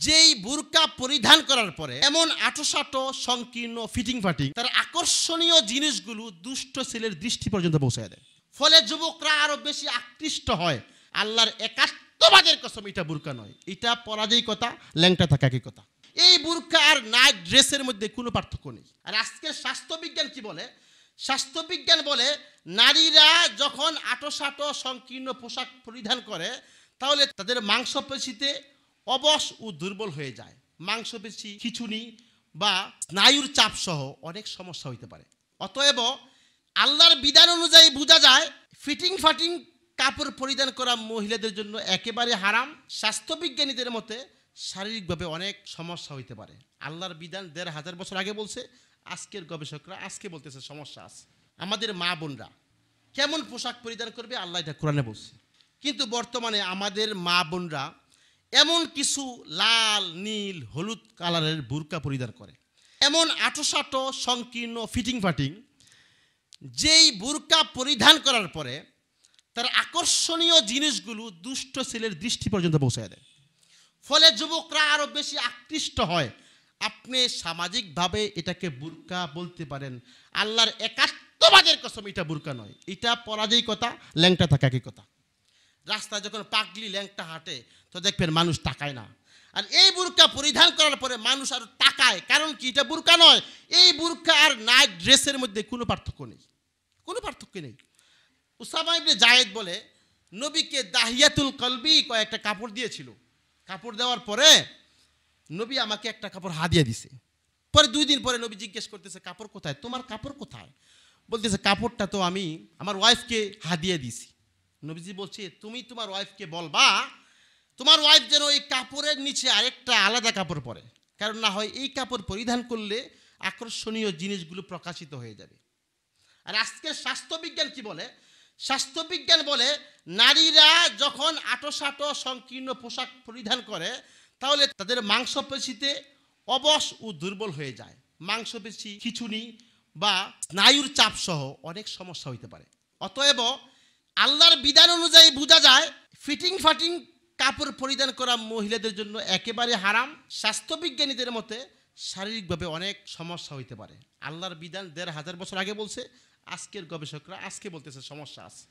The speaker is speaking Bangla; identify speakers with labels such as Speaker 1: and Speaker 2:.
Speaker 1: যেই বুরকা পরিধান করার পরে এমন আঁটো সংকীর্ণ ফিটিং ফাটিং তার আকর্ষণীয় জিনিসগুলো দুষ্ট ছেলের দৃষ্টি পর্যন্ত পৌঁছায় দেয়, ফলে যুবকরা আরো বেশি আকৃষ্ট হয়। আল্লাহর একাত্মবাদের কসম, এটা বুরকা নয়, এটা পরাজয় কথা, ল্যাংটা থাকা একই কথা। এই বুরকা আর নাইট ড্রেসের মধ্যে কোনো পার্থক্য নেই। আর আজকের স্বাস্থ্যবিজ্ঞান কি বলে? স্বাস্থ্যবিজ্ঞান বলে নারীরা যখন আঁটো সংকীর্ণ পোশাক পরিধান করে তাহলে তাদের মাংসপেশিতে অবশ ও দুর্বল হয়ে যায়। মাংসপেশি, খিঁচুনি বা স্নায়ুর চাপ সহ অনেক সমস্যা হইতে পারে। অতএব আল্লাহর বিধান অনুযায়ী বোঝা যায় ফিটিং ফাটিং কাপড় পরিধান করা মহিলাদের জন্য একেবারে হারাম। স্বাস্থ্যবিজ্ঞানীদের মতে শারীরিকভাবে অনেক সমস্যা হইতে পারে। আল্লাহর বিধান ১৫০০ বছর আগে বলছে, আজকের গবেষকরা আজকে বলতেছে সমস্যা আছে। আমাদের মা বোনরা কেমন পোশাক পরিধান করবে আল্লাহ এটা কোরআনে বলছে, কিন্তু বর্তমানে আমাদের মা বোনরা এমন কিছু লাল, নীল, হলুদ কালারের বুরকা পরিধান করে, এমন আঁটো সংকীর্ণ ফিটিং ফাটিং, যেই বুরকা পরিধান করার পরে তার আকর্ষণীয় জিনিসগুলো দুষ্ট ছেলের দৃষ্টি পর্যন্ত পৌঁছায় দেয়, ফলে যুবকরা আরো বেশি আকৃষ্ট হয়। আপনি সামাজিকভাবে এটাকে বুরকা বলতে পারেন, আল্লাহর একাত্মবাদের কসম, এটা বুরকা নয়, এটা পরাজয় কথা, ল্যাংটা থাকা একই কথা। রাস্তায় যখন পাগলি ল্যাংটা হাঁটে তো দেখবেন মানুষ তাকায় না, আর এই বুরকা পরিধান করার পরে মানুষ আর তাকায়। কারণ কি? এটা বুরকা নয়। এই বুরকা আর নাইট ড্রেসের মধ্যে কোনো পার্থক্য নেই, কোনো পার্থক্য নেই। উসামা ইবনে জায়েদ বলে নবীকে দাহিয়াতুল কলবি কয়েকটা কাপড় দিয়েছিল। কাপড় দেওয়ার পরে নবী আমাকে একটা কাপড় হাদিয়া দিছে। পরে 2 দিন পরে নবী জিজ্ঞেস করতেছে, কাপড় কোথায়? তোমার কাপড় কোথায়? বলতেছে, কাপড়টা তো আমি আমার ওয়াইফকে হাদিয়া দিছি। নবীজি বলছে, তুমি তোমার ওয়াইফকে বলবা তোমার ওয়াইফ যেন এই কাপড়ের নিচে আরেকটা আলাদা কাপড় পরে, কারণ না হয় এই কাপড় পরিধান করলে আকর্ষণীয় জিনিসগুলো প্রকাশিত হয়ে যাবে। আর আজকের স্বাস্থ্যবিজ্ঞান কি বলে? স্বাস্থ্যবিজ্ঞান বলে নারীরা যখন আঁটো সংকীর্ণ পোশাক পরিধান করে তাহলে তাদের মাংসপেশিতে অবশ ও দুর্বল হয়ে যায়। মাংসপেশি, খিঁচুনি বা স্নায়ুর চাপ সহ অনেক সমস্যা হইতে পারে। অতএব আল্লাহর বিধান অনুযায়ী বোঝা যায় ফিটিং ফাটিং কাপড় পরিধান করা মহিলাদের জন্য একেবারে হারাম। স্বাস্থ্যবিজ্ঞানীদের মতে শারীরিকভাবে অনেক সমস্যা হইতে পারে। আল্লাহর বিধান ১৫০০ বছর আগে বলছে, আজকের গবেষকরা আজকে বলতেছে সমস্যা আছে।